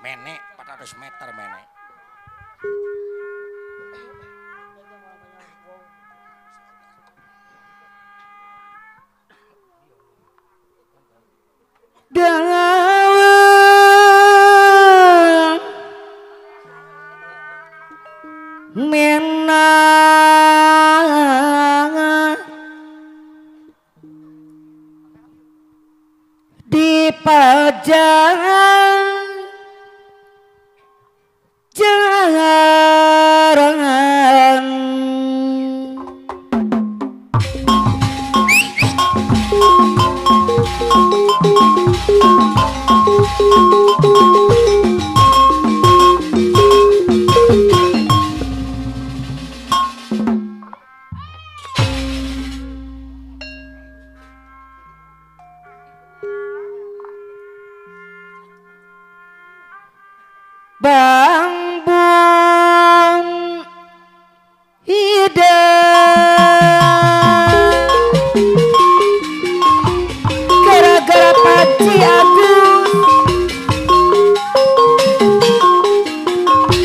Menek 400 meter menek. Dawang menang di pajangan jaran Bang Bung Hidang gara-gara Paci Agus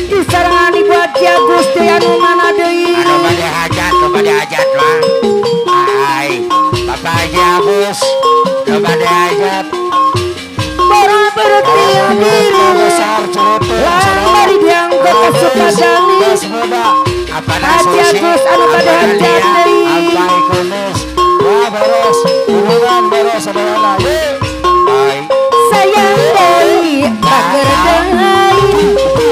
disarangan ibu Haji Agus teh anu mana deui Anu bade hajat mah. Ai, Bapak Haji Agus, nu bade hajat. para berarti diri Besar cerutu. lamar diangkat ke Sukadani Haji Agus anu pada hajat deui Ampai kumis. Wah beres. Hubungan beres saudara. Ai. sayang deui bager deui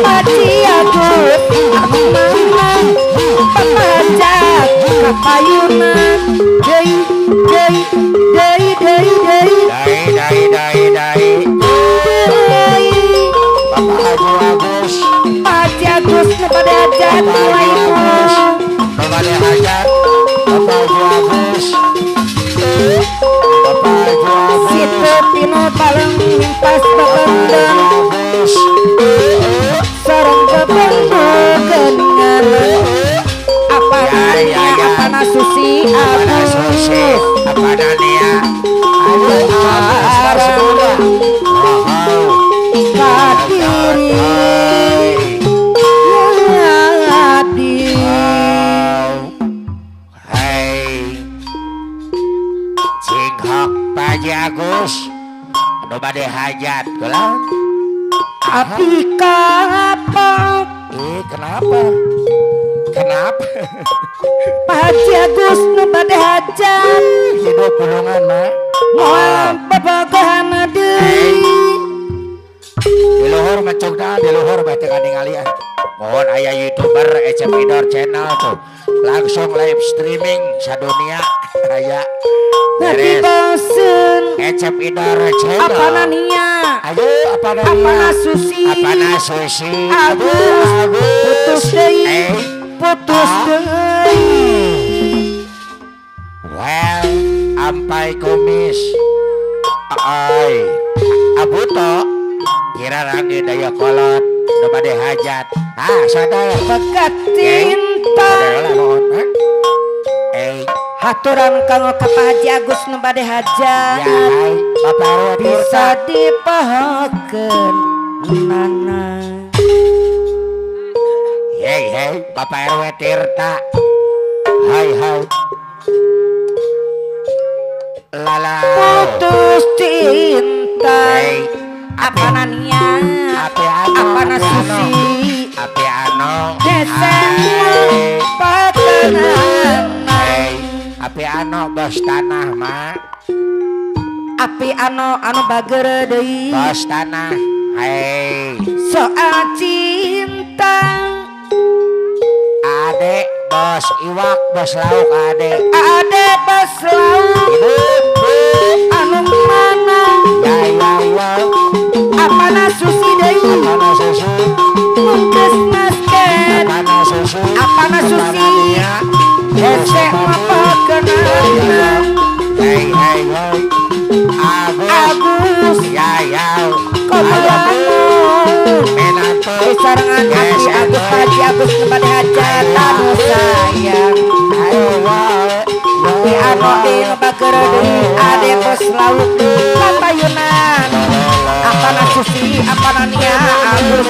Haji Agus anu mana pamajak kapayunan deui deui deui deui deui Dai. Bapak Haji Agus. Haji Agus kepada hajat mulai Bapak hajat. Bapak Haji Agus. Bapak Haji Agus. situ tino paling limpas babandang Agus. sareng kebendukeningan apa nanya apa nasusi Pada susi. Apa nania? Ayo arang. kadiri ngadi Hai. Cinghok Pak Haji Agus. Anu bade hajat gelang. api kapok Kenapa? Pak Haji Agus nu bade hajat Hidup gunungan mah. moal babagahan deui Di luhur mencugna, di luhur bete kaningali ah. Mohon aya YouTuber Ecep Idor channel tuh. Langsung live streaming sadunia aya. ngadi Beres. bosen Ecep Idor channel. apa nania Ayo apa nania? apa nasusi Apa nasusi? Agus putus deui putus deui Well, ampai kumis. Ai. Abuto. Kira rangi daya kolot. Nu bade hajat. Sadaya. bekat cinta haturan kanggo ka Pak Haji Agus nu bade hajat Ya hai, Bapak RW bisa dipahakeun nana Hei, Bapak RW Tirta. Hai. Lala. putus cinta Hei, apa nania api ano, apa nasusi api ano. Desember pakanan Hei, api ano bos tanah mah. api anu bager deui Bos tanah. Hei, soal cinta adek bos iwak bos lauk adek. ade bos laut anu mana Ya. apa nasusi deui Apa susu? mungkes nasken Apa susu? apa nasusi hese apa kenangan Hei. Agus. Ya. kobalangun Menantu. sarangan hati Agus Pak Haji Agus kepada hajat anu sayang tapi anu di bager deui ade bos laut kapayunan apa susi apanania Agus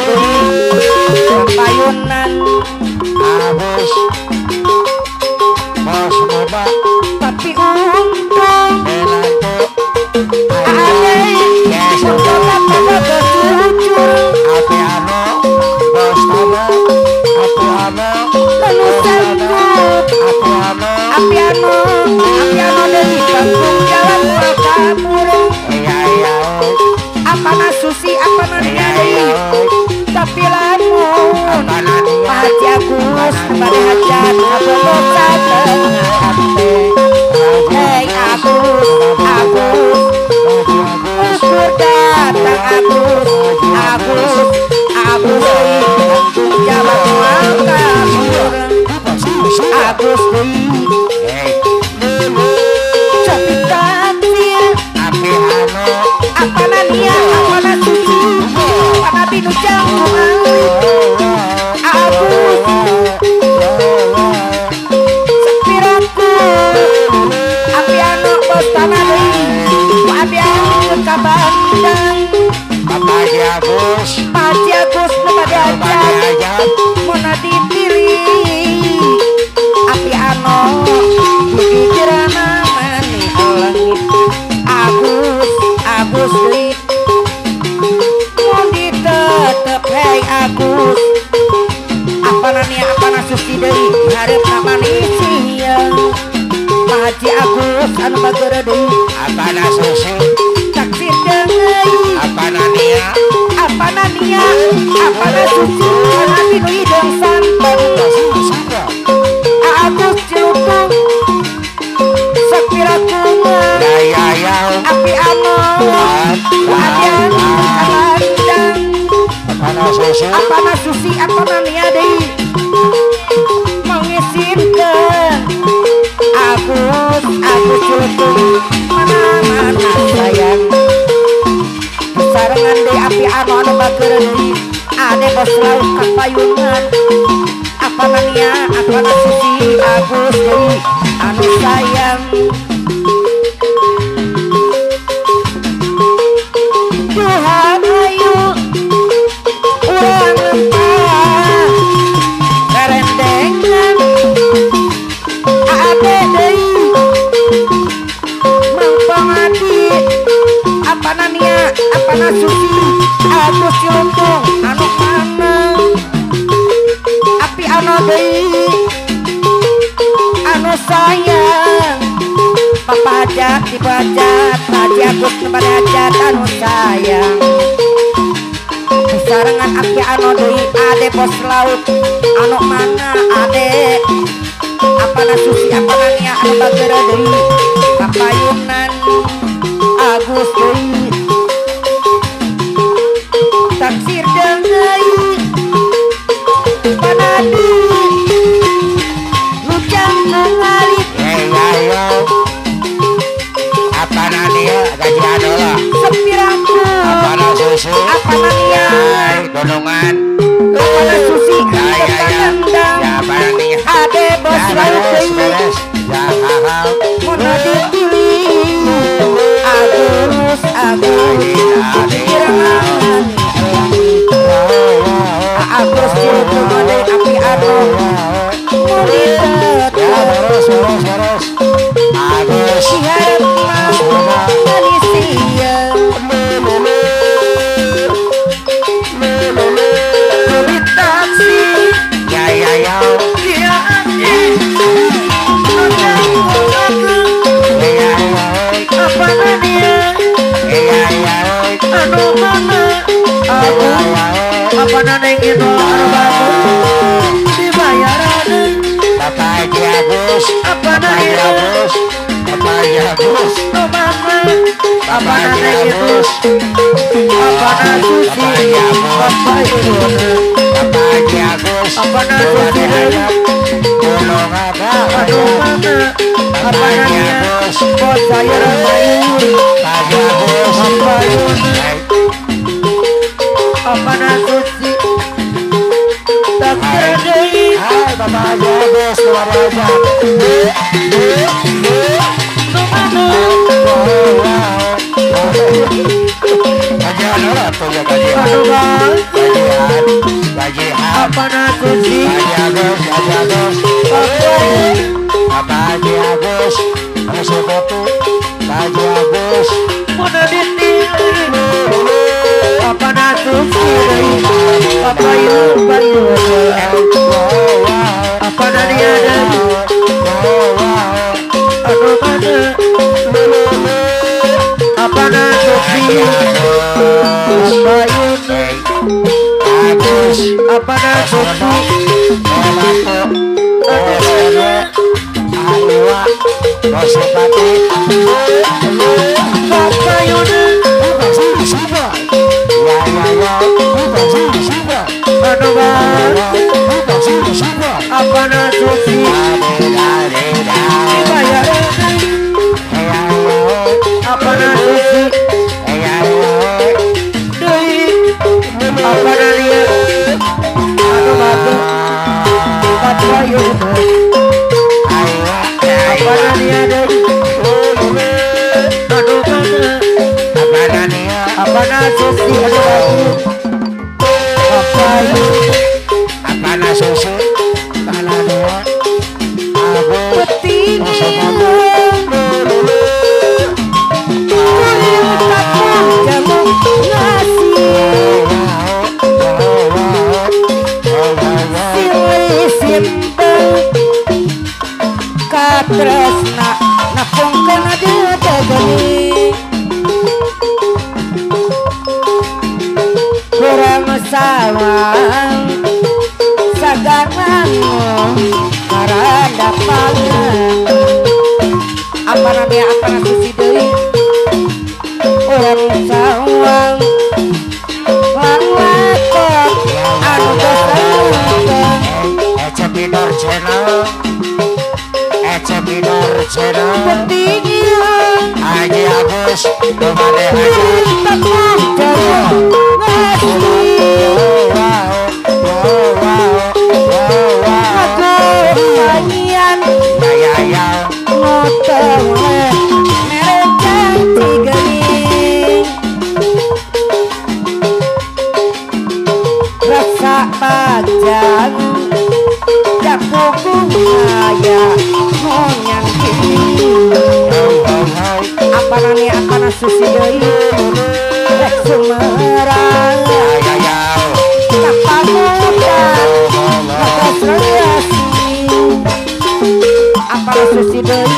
payunan Agus bos boba tapi untung menantu ada sekolah pada jujur api ano bos tama api ano lalu sanggup api ano dari kampung jalan kabur iya apana susi apana nyari tapi lamun Apana Haji Agus pada hajat abobosa tengah hati hei Agus ukur datang Agus kampung jalan kabur Agus copi katil api ano apana nia apana suci apana binu jangkuan Agus sepiraku api anu bos tanah deui api anu ka Bandang Papa Agus Haji Agus nu bade hajat mun dipilih api anu dipikirana maneh langit Agus deui mun ditetep hei Agus apana suci deui hareup manusia Haji Agus anu bageur deui apana susi taksir deui apana nia apana suci kana binu hideung santan Agus cilutung sapiraku daya yau api anu Bandang apana susi apana susi apana nia deui mengizinkeun Agus cilutung mana sayang sarengan deui api anu bageur deui ade bos laut ka payungan apana nia apana susi Agus deui anu sayang Tuhan ayu urang empah kerendengan ade deui mangpangadi apana nia apana susi Agus cilutung anu mana api anu deui anu sayang Papa hajat dibajat Haji Agus kepada hajat anu sayang sarangan api anu deui ade bos laut anu mana ade apana susi apana nia anu bageur deui kapayunan Agus deui taksir deui panadi lujang mengalit iya apana nia gaji adola sepiraku apana susi apana nia gunungan apana susi ya Bandang apana nia ade bos laut deui beres ya hal mun dipilih Agus pikiran Agus cilutung ade api anu mun ditetep beres Agus hareup manusia beli taksi ya apana dia anu mana apana nengin anu bagus dibayaran Papa Agus apana dia Papa Agus nu mana apana nengin Agus apana susi Papa Agus apana susi gunung ada anu mana apana dia bos saya ramayun Papa Agus payun apana suci taksir deui hai Papa Agus luar biasa nu mana aja Salah tuh ya gajian. Aduh bang. Gajian. Gajian. Apa nasusi? Gaji Agus. Gaji Agus. Apa Gaji Agus? Masuk batu. Gaji Agus. Mana ditinggalin? Apa nasusi? Apa yuk bayu? Apa nani ada? Aduh mana? Apa nasusi? Apa yuk? Agus. Apa nasusi? Masuk batu. Apa yuk? Aduh bang. Apa nasusi? Dibayar. Apa nasusi? Deui. Apa nani? Aduh batu. Apa yuk? Apa nani ada? Aduh mana? Apa nasusi? Aduh batu. Apa yuk? Peting. Jamu ngasih. Silih simpel. Katresna napungkeun adeut geuning. Kurang sawang sagangan karanda pangan. Apa namanya apa nasusi deui? Kurang sawang langakot anu dosa. Cepidor channel. Penting Haji Agus. Kemana Haji? tetap jamu ngasih. Aku nyanyian ngotong merek janji geuning. Rasa pajang jakuku ngaya ngonyang kini. Apa nani apa nasusi deui? Rek Sumerang kapamudan kakasreasi. Apa nasusi deui?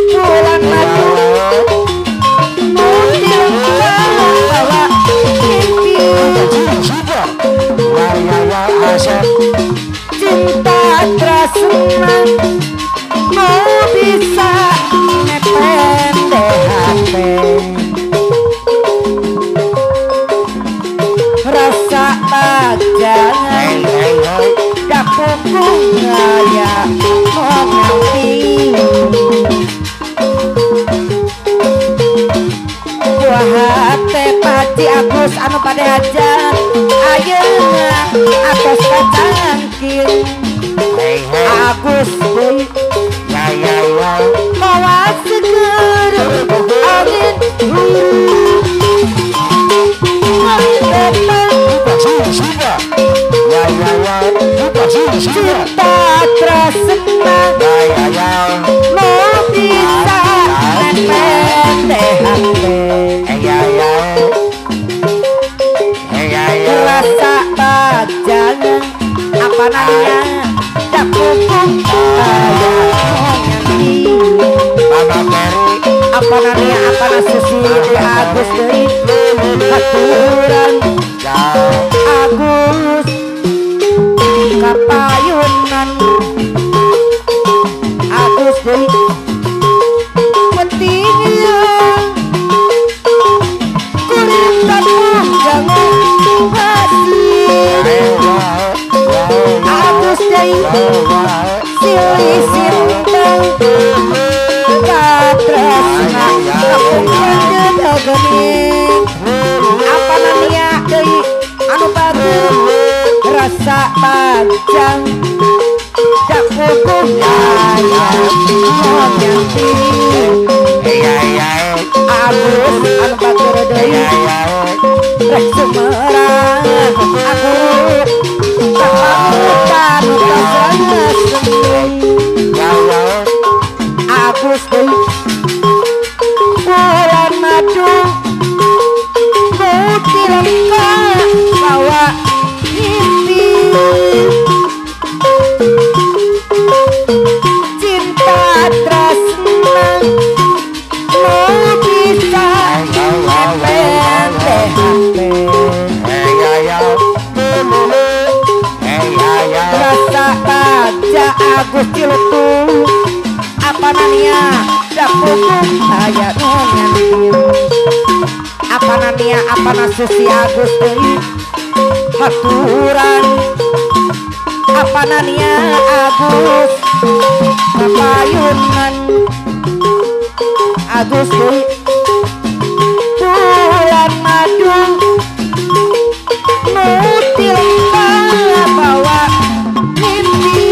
Bulan madu mutil bawa mimpi. Cinta tresna mau bisa nepen hati. Rasa pajangan dapuku ngaya mau nganti. Buah hati Haji Agus anu pada hajat ayeuna atas kacangking. Agus deui mawa seger angin cinta tresna mau bisa nepen hati. Rasa pajangan apa namanya dakukung apa namanya apa nasusi Agus deui haturan Agus kapayunan Agus deui penting kuring kampung jangan hati. Agus deui silih simpel katresna kapungkeun geuning. Apa namanya deui anu bagus rasa panjang dakuku ngaya ngomong Agus anu deui rek sumerang aku kapamutan kasanges Agus deui bulan madu putih lengkap bawa mimpi cinta tresna mau bisa rasa baja Agus Ciletung apa nania dapukung aya ngantim apa nania apa nasusi Agus deui haturan apa nania Agus papayunan Agus deui bulan madu mutil bawa mimpi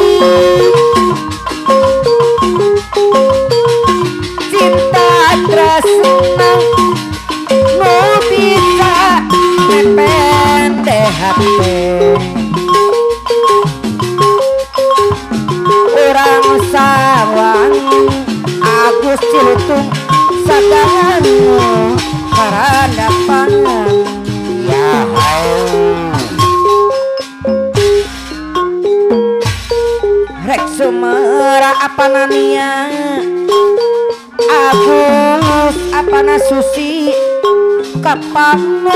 cinta tresna mau bisa nepende hati orang sawang Agus Ciletung sadanganmu karadapan ya rek sumera apa nania Agus apa nasusi kapanutan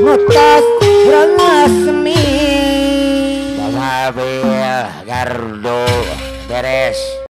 ngutas rengesmi Bawa Gardo beres